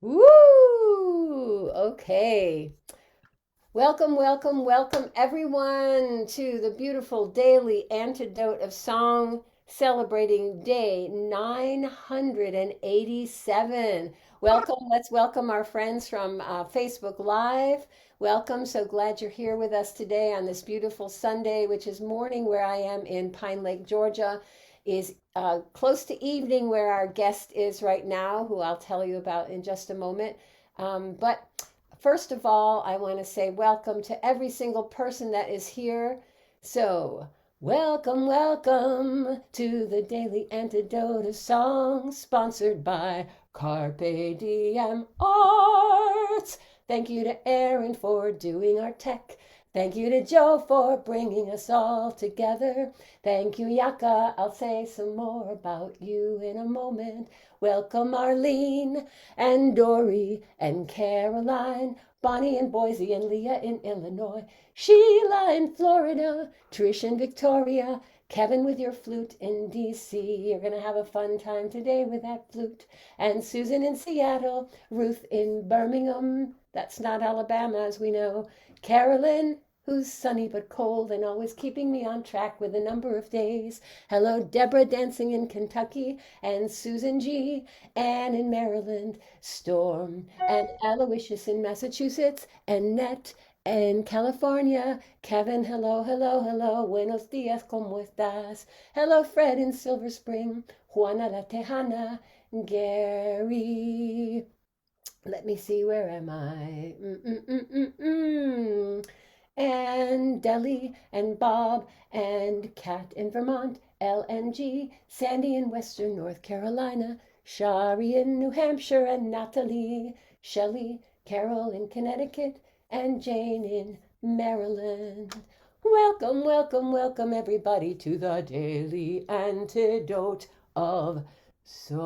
Woo! Okay. Welcome, welcome, welcome everyone to the beautiful Daily Antidote of Song celebrating day 987. Welcome, let's welcome our friends from Facebook Live. Welcome, so glad you're here with us today on this beautiful Sunday, which is morning where I am in Pine Lake, Georgia, is close to evening where our guest is right now, who I'll tell you about in just a moment. But first of all, I want to say welcome to every single person that is here. So, welcome, welcome to the Daily Antidote of Song, sponsored by Carpe Diem Arts. Thank you to Aaron for doing our tech. Thank you to Joe for bringing us all together. Thank you, Jaka. I'll say some more about you in a moment. Welcome, Arlene and Dory and Caroline, Bonnie in Boise and Leah in Illinois, Sheila in Florida, Trish in Victoria, Kevin with your flute in DC. You're going to have a fun time today with that flute. And Susan in Seattle, Ruth in Birmingham. That's not Alabama, as we know. Carolyn, who's sunny but cold and always keeping me on track with the number of days. Hello, Deborah dancing in Kentucky, and Susan G. Anne in Maryland, Storm and Aloysius in Massachusetts, and Nett in California. Kevin, hello, hello, hello. Buenos dias, ¿cómo estás? Hello, Fred in Silver Spring. Juana la Tejana. Gary. Let me see, where am I? And Deli and Bob and Kat in Vermont, LNG, Sandy in Western North Carolina, Shari in New Hampshire, and Natalie, Shelley, Carol in Connecticut, and Jane in Maryland. Welcome, welcome, welcome everybody to the Daily Antidote of Song.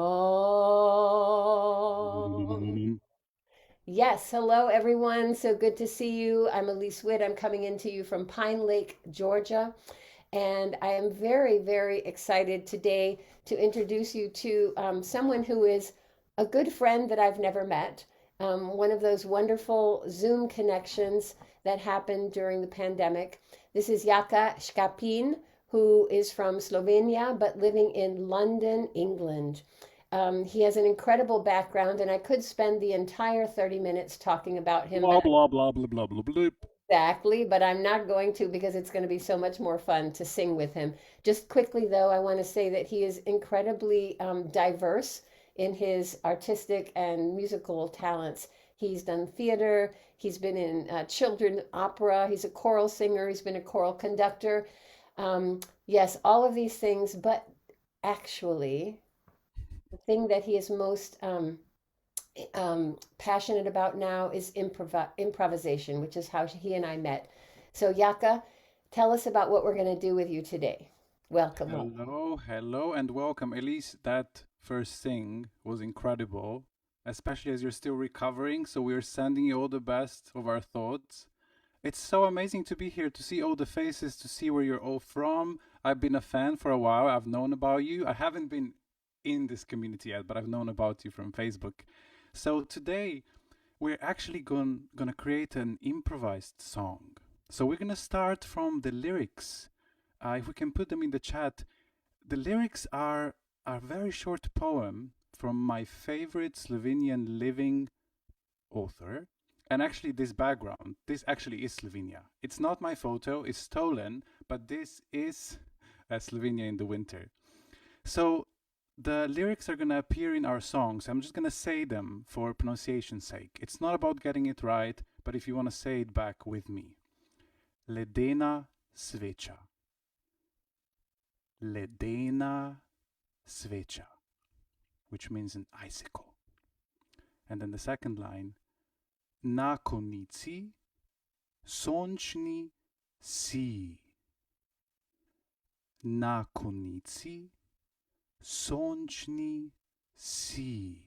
Yes, hello everyone. So good to see you. I'm Elise Witt. I'm coming into you from Pine Lake, Georgia, and I am very, very excited today to introduce you to someone who is a good friend that I've never met. One of those wonderful Zoom connections that happened during the pandemic. This is Jaka Škapin, who is from Slovenia but living in London, England. He has an incredible background, and I could spend the entire 30 minutes talking about him, Blah but blah blah blah blah blah blah. exactly, but I'm not going to because it's going to be so much more fun to sing with him. Just quickly, though, I want to say that he is incredibly diverse in his artistic and musical talents. He's done theater, he's been in children's opera, he's a choral singer, he's been a choral conductor. Yes, all of these things, but actually, the thing that he is most passionate about now is improvisation, which is how he and I met. So, Yaka, tell us about what we're going to do with you today. Welcome, welcome. Hello, hello, and welcome, Elise. That first thing was incredible, especially as you're still recovering. So we're sending you all the best of our thoughts. It's so amazing to be here, to see all the faces, to see where you're all from. I've been a fan for a while. I've known about you. I haven't been in this community yet, but I've known about you from Facebook. So today we're actually gonna create an improvised song. So we're gonna start from the lyrics. If we can put them in the chat, the lyrics are a very short poem from my favorite Slovenian living author. And actually, this actually is Slovenia. It's not my photo, it's stolen, but this is Slovenia in the winter. So the lyrics are going to appear in our songs. I'm just going to say them for pronunciation's sake. It's not about getting it right, but if you want to say it back with me. Ledena sveča. Ledena sveča, which means an icicle. And then the second line, na konici sončni si. Na konici sončni si,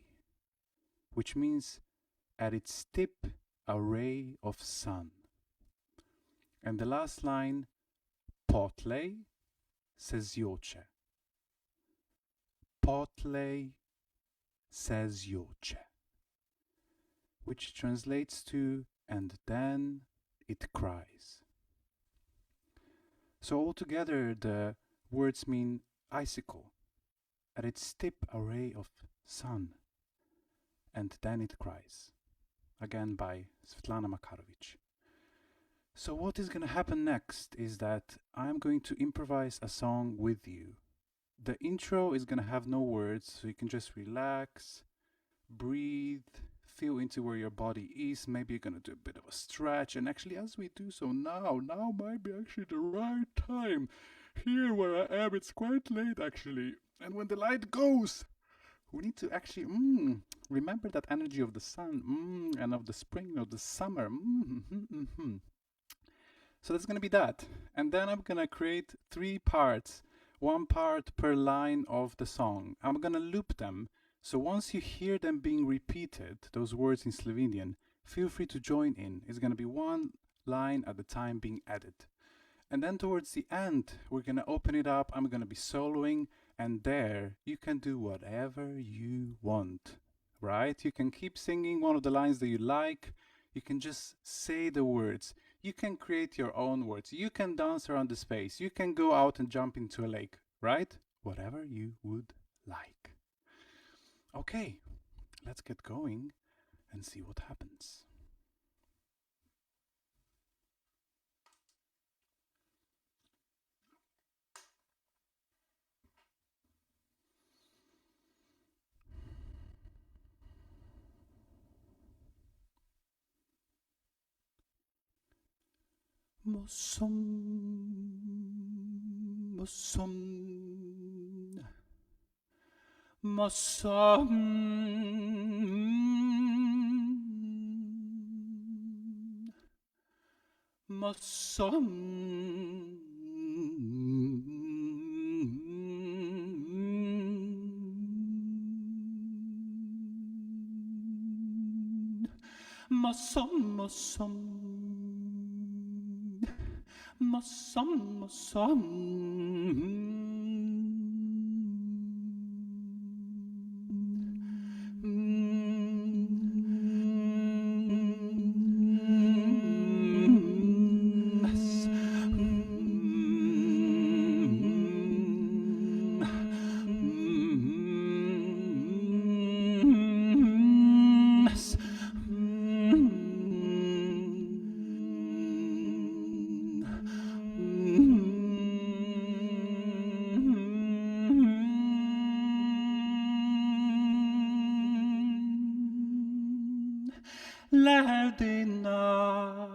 which means at its tip a ray of sun. And the last line, Potlej zjoče. Potlej zjoče. which translates to, and then it cries. So altogether the words mean icicle, at its tip a ray of sun, and then it cries. Again by Svetlana Makarovic. So what is going to happen next is that I'm going to improvise a song with you. The intro is going to have no words, so you can just relax, breathe, feel into where your body is. Maybe you're going to do a bit of a stretch, and actually as we do so now might be actually the right time. Here where I am, it's quite late actually, and when the light goes, we need to actually remember that energy of the sun and of the spring, of the summer. So that's going to be that. And then I'm going to create 3 parts, 1 part per line of the song. I'm going to loop them. So once you hear them being repeated, those words in Slovenian, feel free to join in. It's going to be 1 line at a time being added. And then towards the end, we're going to open it up. I'm going to be soloing. And there, you can do whatever you want, right? You can keep singing one of the lines that you like. You can just say the words. You can create your own words. You can dance around the space. You can go out and jump into a lake, right? Whatever you would like. Okay, let's get going and see what happens. Mosom, mosom, mosom, mosom, mosom, mosom. Mosom, mosom. Ledena,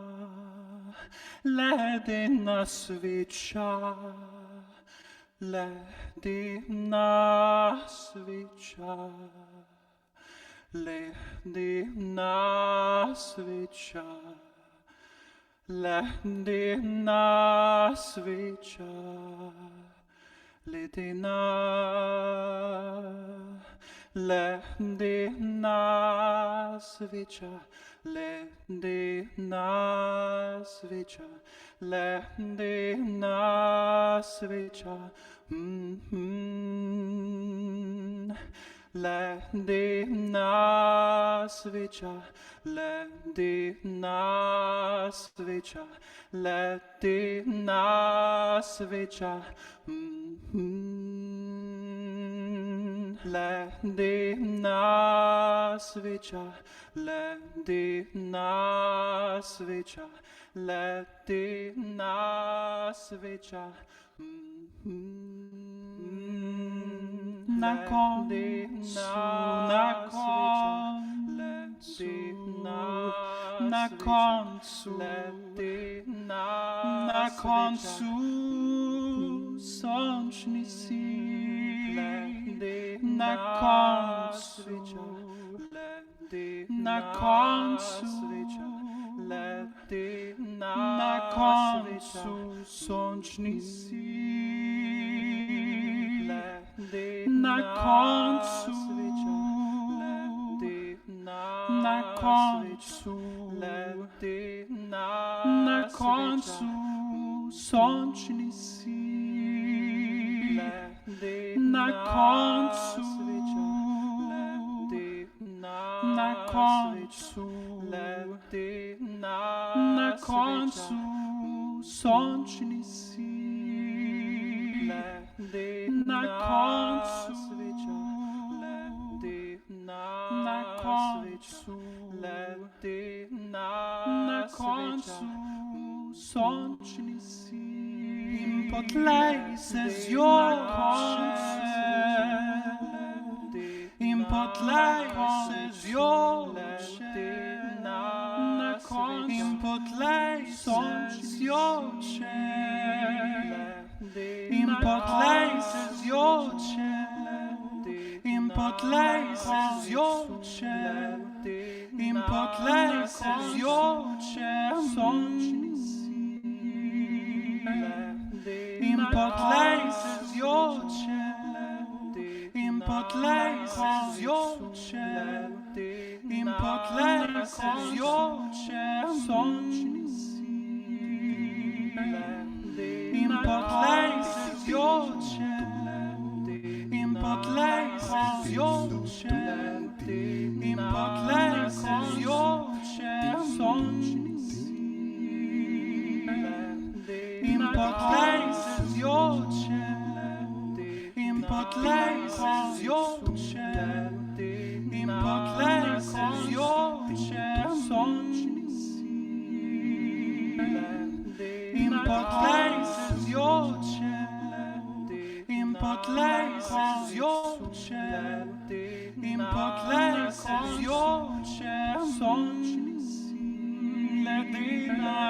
ledena sveča, ledena sveča, ledena sveča, ledena sveča, ledena, ledena sveča. Ledena sveča, ledena sveča, ledena sveča, ledena sveča, ledena sveča, ledena sveča, ledena sveča, ledena sveča. Na koncu, na koncu, na koncu, na koncu, sončni si, na koncu, na koncu, na koncu, sončni si, na koncu, na koncu, na koncu, sončni si, na koncu, na na koncu, na koncu, sončni si, na koncu, na koncu, na koncu, sončni si. In potlej se zjoče, in potlej se zjoče, na koncu, in potlej se zjoče, in potlej se zjoče, in potlej se zjoče, in potlej se zjoče, sončni si. In potlej se zjoče, in potlej se zjoče, in potlej se zjoče, sončni si. In potlej se zjoče, in potlej se zjoče, in potlej se zjoče, sončni si. In potlej se zjoče, in potlej se zjoče, in potlej se zjoče, sončni si. In potlej se zjoče, in potlej se zjoče, in potlej se zjoče, sončni si. Ledena,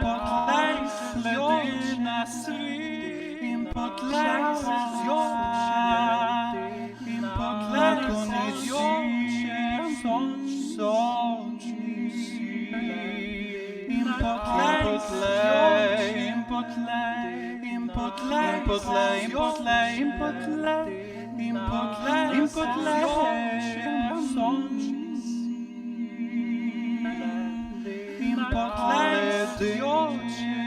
potlej se zjoče, in potlej se zjoče, in potlej se zjoče, sončni si. In potlej se zjoče, in potlej, in potlej, in potlej, in potlej, in potlej, in potlej, in potlej, sončni si. In potlej se zjoče,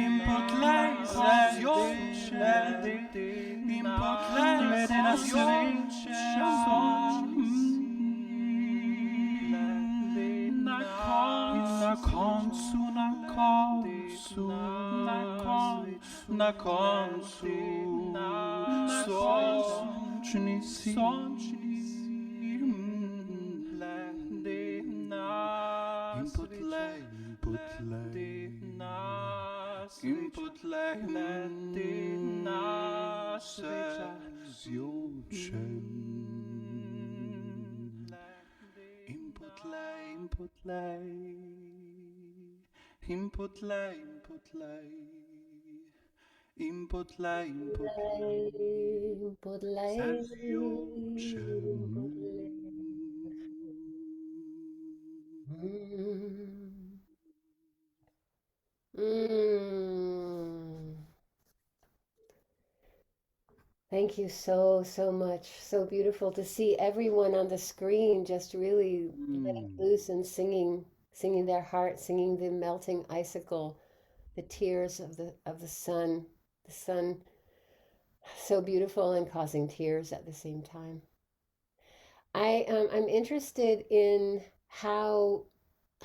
in potlej se zjoče, in potlej se zjoče, sončni si. Na koncu, na koncu, na koncu, na koncu, sončni si. In potlej, in potlej, in potlej, ledena se zjoče. In potlej, in potlej, in potlej, in potlej, in potlej, in potlej, se zjoče. Thank you so much. So beautiful to see everyone on the screen just really letting loose and singing their heart, singing the melting icicle, the tears of the sun, the sun so beautiful and causing tears at the same time. I'm interested in how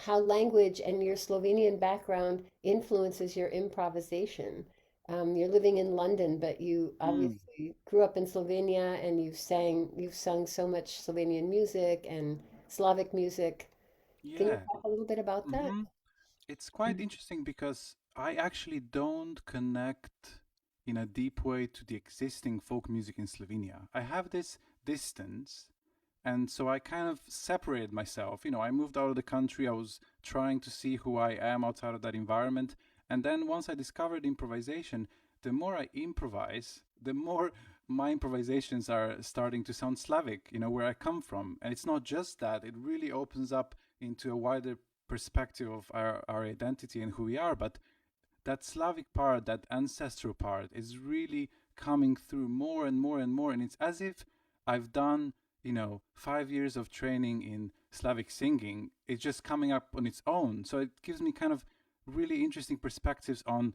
language and your Slovenian background influences your improvisation. You're living in London, but you obviously grew up in Slovenia and you've sung so much Slovenian music and Slavic music. Can you Yeah. talk a little bit about that? It's quite interesting because I actually don't connect in a deep way to the existing folk music in Slovenia. I have this distance, and so I kind of separated myself. You know, I moved out of the country. I was trying to see who I am outside of that environment. And then once I discovered improvisation, the more I improvise, the more my improvisations are starting to sound Slavic, you know, where I come from. And it's not just that, it really opens up into a wider perspective of our identity and who we are. But that Slavic part, that ancestral part is really coming through more and more and more. And it's as if I've done, 5 years of training in Slavic singing. It's just coming up on its own. So it gives me kind of really interesting perspectives on,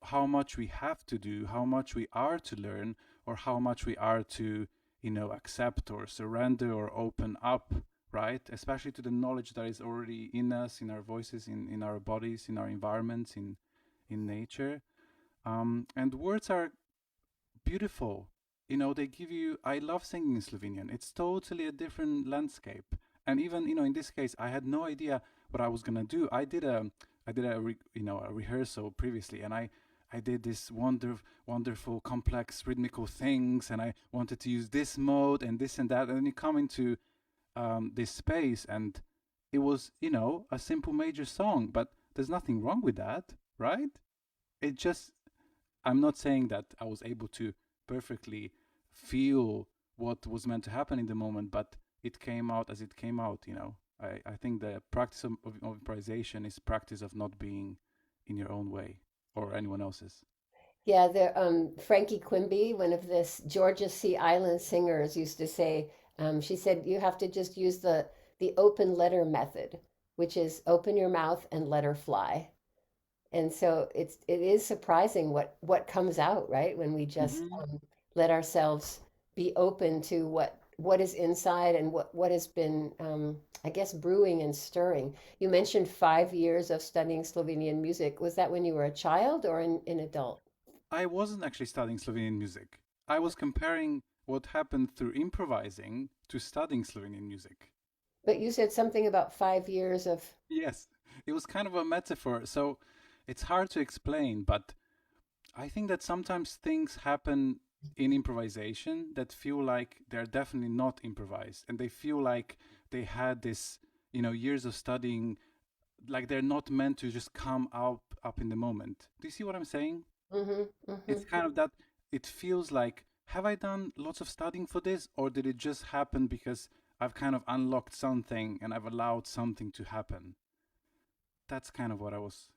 how much we have to do, how much we are to learn, or how much we are to, accept or surrender or open up, right? Especially to the knowledge that is already in us, in our voices, in our bodies, in our environments, in nature. And words are beautiful. They give you. I love singing in Slovenian. It's totally a different landscape. And even in this case, I had no idea what I was gonna do. I did a rehearsal previously, and I did this wonderful, complex rhythmical things, and I wanted to use this mode and this and that, and then you come into this space, and it was a simple major song, but there's nothing wrong with that, right? It just I'm not saying that I was able to perfectly feel what was meant to happen in the moment, but it came out as it came out. I think the practice of improvisation is practice of not being in your own way or anyone else's. Yeah, Frankie Quimby, one of this Georgia Sea Island singers, used to say, she said, you have to just use the open letter method, which is open your mouth and let her fly. And so it is surprising what comes out, right? When we just Hmm. let ourselves be open to what is inside and what has been, I guess, brewing and stirring. You mentioned 5 years of studying Slovenian music. Was that when you were a child or in adult? I wasn't actually studying Slovenian music. I was comparing what happened through improvising to studying Slovenian music. But you said something about 5 years of, Yes, it was kind of a metaphor. So it's hard to explain, but I think that sometimes things happen in improvisation that feel like they're definitely not improvised, and they feel like they had this, years of studying, like they're not meant to just come out up in the moment. Do you see what I'm saying? hmm It's hmm kind of that. It feels like, have I done lots of studying for this, or did it just happen because I've kind of unlocked something and I've allowed something to happen? That's kind of what I was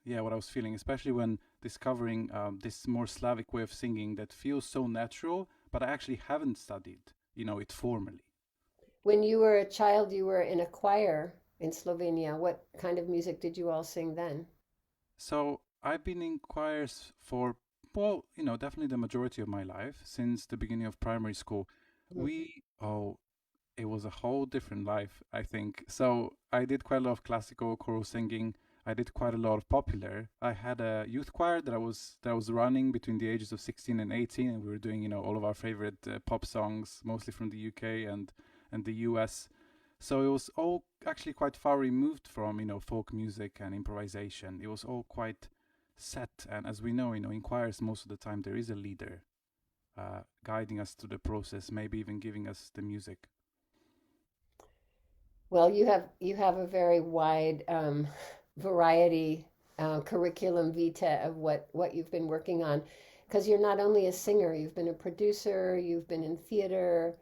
feeling, especially when discovering this more Slavic way of singing that feels so natural, but I actually haven't studied, it formally. When you were a child, you were in a choir in Slovenia. What kind of music did you all sing then? So I've been in choirs for, well, definitely the majority of my life since the beginning of primary school. It was a whole different life, I think. So I did quite a lot of classical choral singing. I did quite a lot of popular. I had a youth choir that I was running between the ages of 16 and 18, and we were doing all of our favorite pop songs, mostly from the UK and the US. So it was all actually quite far removed from folk music and improvisation. It was all quite set, and as we know, in choirs most of the time there is a leader guiding us through the process, maybe even giving us the music. Well, you have a very wide variety curriculum vitae of what you've been working on, because you're not only a singer, you've been a producer, you've been in theater,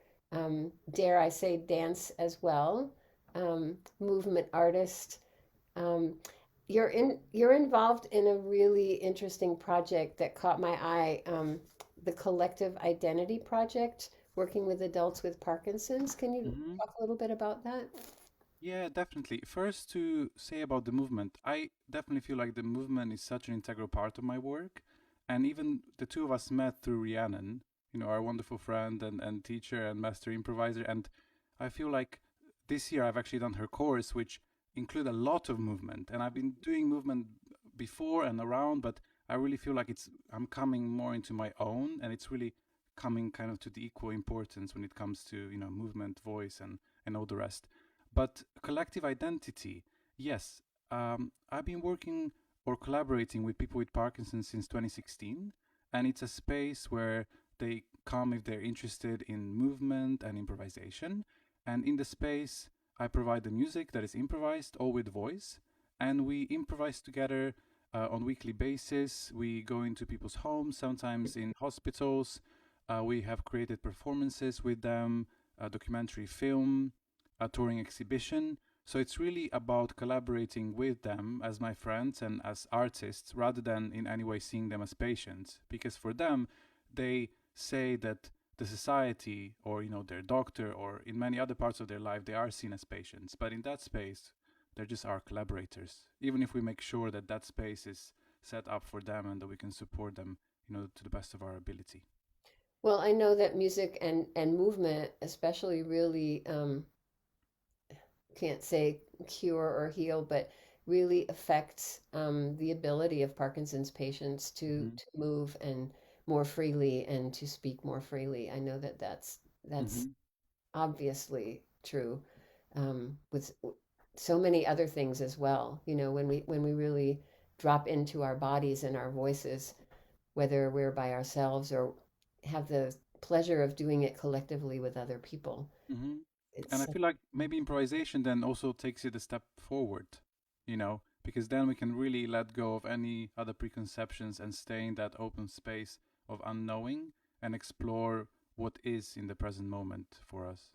dare I say, dance as well, movement artist. Um, you're involved in a really interesting project that caught my eye, the Collective Identity Project, working with adults with Parkinson's. Can you Hmm. talk a little bit about that? Yeah, definitely. First, to say about the movement, I definitely feel like the movement is such an integral part of my work. And even the two of us met through Rhiannon, our wonderful friend and teacher and master improviser. And I feel like this year I've actually done her course, which include a lot of movement. And I've been doing movement before and around, but I really feel like I'm coming more into my own, and it's really coming kind of to the equal importance when it comes to, movement, voice, and all the rest. But collective identity, yes. I've been working or collaborating with people with Parkinson's since 2016, and it's a space where they come if they're interested in movement and improvisation. And in the space, I provide the music that is improvised, all with voice, and we improvise together on weekly basis. We go into people's homes, sometimes in hospitals. We have created performances with them, a documentary film, a touring exhibition. So it's really about collaborating with them as my friends and as artists rather than in any way seeing them as patients. Because for them, they say that the society or their doctor or in many other parts of their life they are seen as patients, but in that space they're just our collaborators, even if we make sure that that space is set up for them and that we can support them to the best of our ability. Well, I know that music and movement, especially, really can't say cure or heal, but really affects the ability of Parkinson's patients Hmm. to move and more freely and to speak more freely. I know that that's Hmm. obviously true with so many other things as well. You know, when we really drop into our bodies and our voices, whether we're by ourselves or have the pleasure of doing it collectively with other people. Hmm. And I It's feel like maybe improvisation then also takes it a step forward, because then we can really let go of any other preconceptions and stay in that open space of unknowing and explore what is in the present moment for us.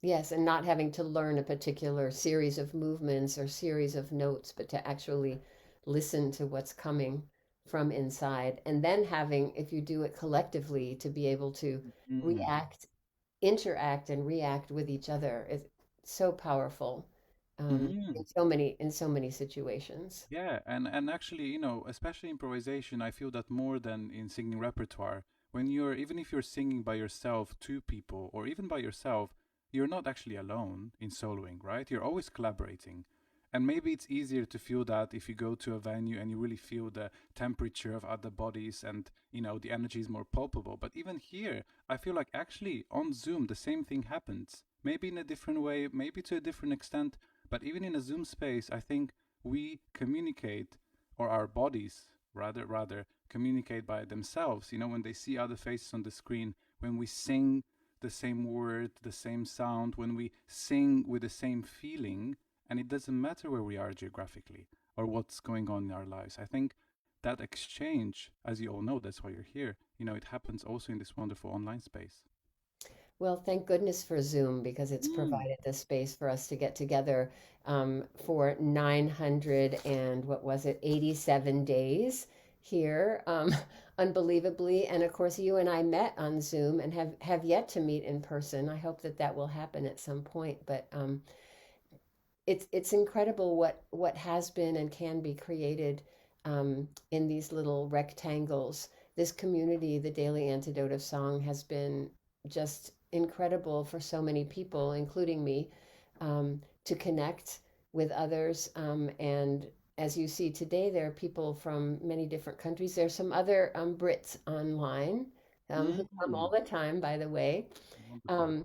yes, and not having to learn a particular series of movements or series of notes, but to actually listen to what's coming from inside. And then having, if you do it collectively, to be able to Mm. react, interact, and react with each other is so powerful Hmm. in so many situations. Yeah, and actually, especially improvisation, I feel that more than in singing repertoire. When you're even if you're singing by yourself, two people, or even by yourself, you're not actually alone in soloing, right? You're always collaborating. And maybe it's easier to feel that if you go to a venue and you really feel the temperature of other bodies and, the energy is more palpable. But even here, I feel like actually on Zoom, the same thing happens. Maybe in a different way, maybe to a different extent, but even in a Zoom space, I think we communicate, or our bodies rather communicate by themselves, when they see other faces on the screen, when we sing the same word, the same sound, when we sing with the same feeling, and it doesn't matter where we are geographically or what's going on in our lives. I think that exchange, as you all know, that's why you're here, it happens also in this wonderful online space. Well, thank goodness for Zoom because it's Mm. provided this space for us to get together for 900 and what was it, 87 days here, unbelievably. And of course, you and I met on Zoom and have yet to meet in person. I hope that that will happen at some point. But it's incredible what has been and can be created in these little rectangles. This community, the Daily Antidote of Song, has been just incredible for so many people, including me, to connect with others. And as you see today, there are people from many different countries. There's some other Brits online who come all Mm. the time, by the way. Wonderful. Um,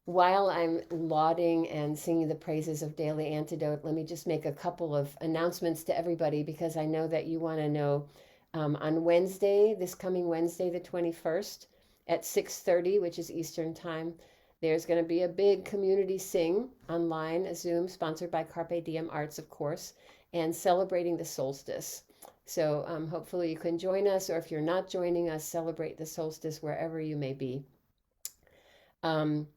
while I'm lauding and singing the praises of Daily Antidote, let me just make a couple of announcements to everybody because I know that you want to know. On Wednesday, this coming Wednesday, the 21st at 6:30, which is Eastern Time, there's going to be a big community sing online, a Zoom sponsored by Carpe Diem Arts, of course, and celebrating the solstice. So hopefully you can join us, or if you're not joining us, celebrate the solstice wherever you may be. Um,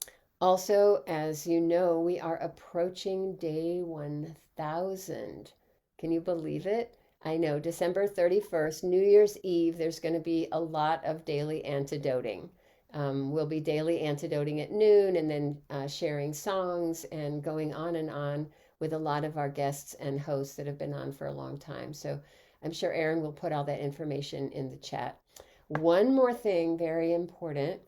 Also, as you know, we are approaching day 1000. Can you believe it? I know, December 31st, New Year's Eve, there's going to be a lot of daily antidoting. We'll be daily antidoting at noon and then sharing songs and going on and on with a lot of our guests and hosts that have been on for a long time. So I'm sure Aaron will put all that information in the chat. One more thing, very important.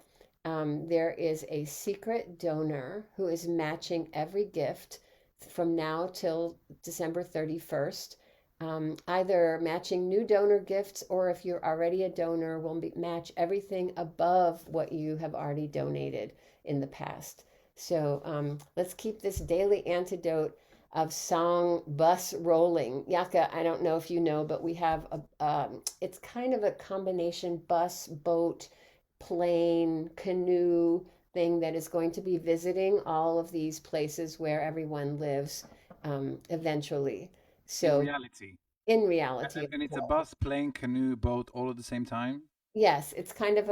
There is a secret donor who is matching every gift from now till December 31st. Either matching new donor gifts, or if you're already a donor, will match everything above what you have already donated in the past. So let's keep this daily antidote of song bus rolling. Yaka, I don't know if you know, but we have it's kind of a combination bus, boat, plane, canoe thing that is going to be visiting all of these places where everyone lives eventually. In So, reality. in reality, And of it's a course. bus, plane, canoe, boat all at the same time. Yes, it's kind of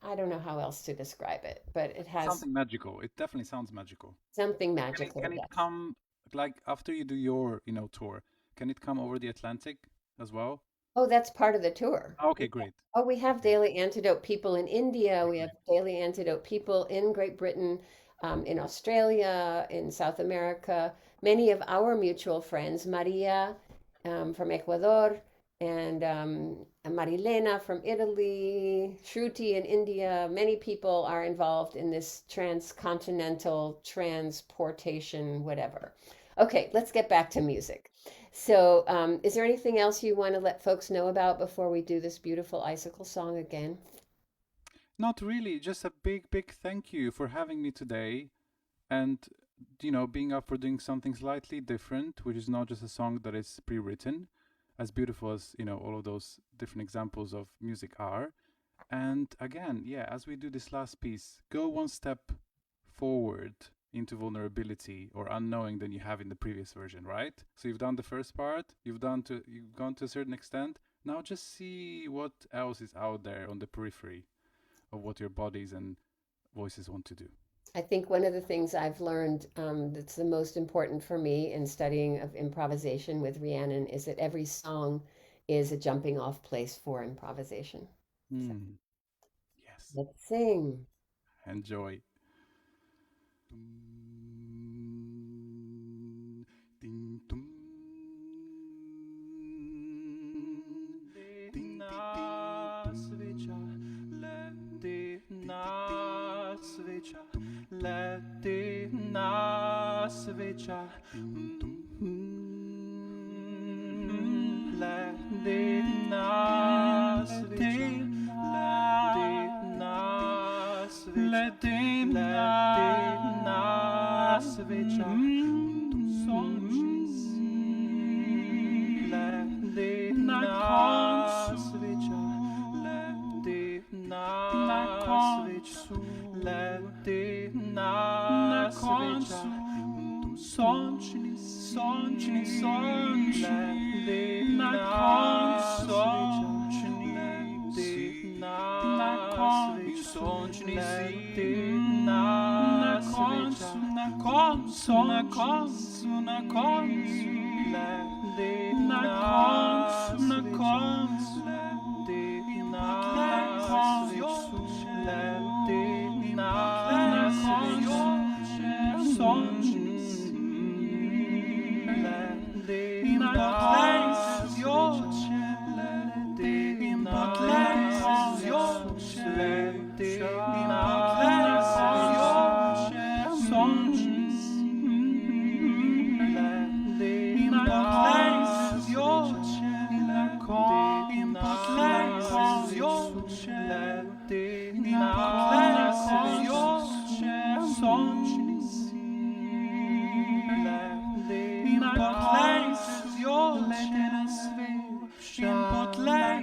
I don't know how else to describe it, but it has Something magical. It definitely sounds magical. something Can it magical, can it yes. come like after you do your tour? Can it come over the Atlantic as well? Oh, that's part of the tour. Okay, great. Oh, we have Okay, Daily Antidote people in India. okay, We have great. Daily Antidote people in Great Britain, in Australia, in South America. Many of our mutual friends, Maria from Ecuador, and Marilena from Italy, Shruti in India. Many people are involved in this transcontinental transportation, whatever. Okay, let's get back to music. So, is there anything else you want to let folks know about before we do this beautiful icicle song again? Not really, just a big, big thank you for having me today and, being up for doing something slightly different, which is not just a song that is pre written, as beautiful as, all of those different examples of music are. And again, yeah, as we do this last piece, go one step forward into vulnerability or unknowing than you have in the previous version, right? So you've done the first part, you've gone to a certain extent. Now just see what else is out there on the periphery of what your bodies and voices want to do. I think one of the things I've learned that's the most important for me in studying of improvisation with Rhiannon is that every song is a jumping off place for improvisation. So Yes. let's sing. Enjoy. Sveča, ledena sveča, ledena sveča, ledena sveča, sončni, ledena sveča, ledena sveča. Ledena sveča, sončni, sončni, sončni, na koncu, sončni, sončni, ledena sveča, na koncu, na koncu, na koncu, ledena koncu, na koncu, ledena sveča. Potlej se zjoče, in potlej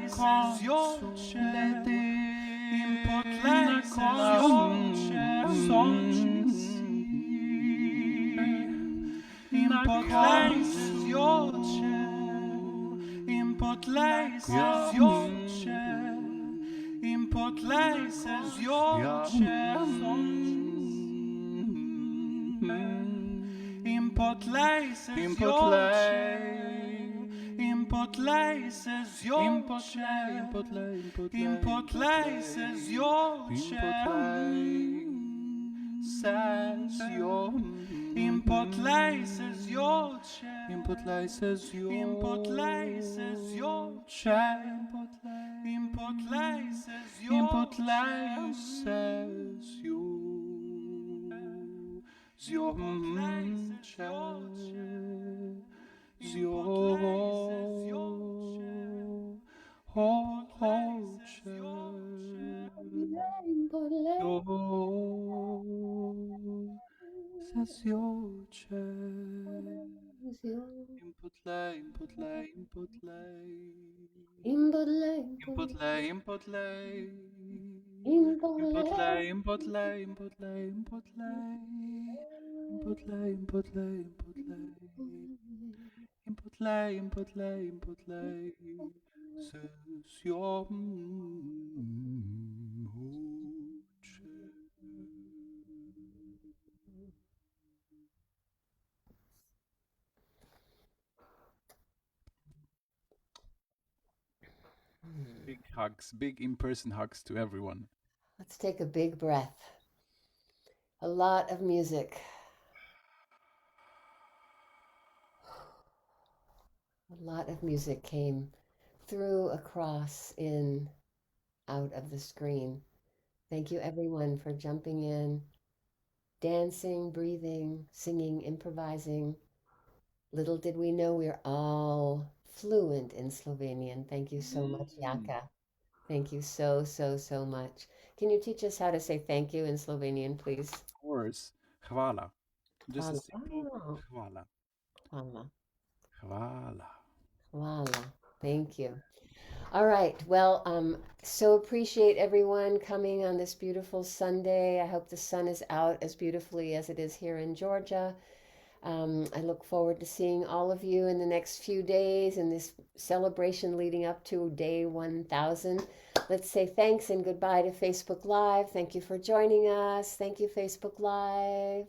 se zjoče, sončni, in potlej se zjoče, in potlej se zjoče, in potlej se zjoče, in potlej se zjoče. In potlej se zjoče, in potlej se zjoče, in potlej se zjoče, in potlej se zjoče, in potlej se zjoče, in potlej se zjoče, in potlej se Big hugs, big in-person hugs to everyone. Let's take a big breath. A lot of music. A lot of music came through, across, in, out of the screen. Thank you, everyone, for jumping in, dancing, breathing, singing, improvising. Little did we know we're all fluent in Slovenian. Thank you so much, Mm. Jaka. Thank you so, so, so much. Can you teach us how to say thank you in Slovenian, please? Of course. Hvala. Just a Hvala. simple Oh, hvala. hvala. Hvala. Hvala. Thank you. All right. Well, so appreciate everyone coming on this beautiful Sunday. I hope the sun is out as beautifully as it is here in Georgia. I look forward to seeing all of you in the next few days in this celebration leading up to day 1000. Let's say thanks and goodbye to Facebook Live. Thank you for joining us. Thank you, Facebook Live.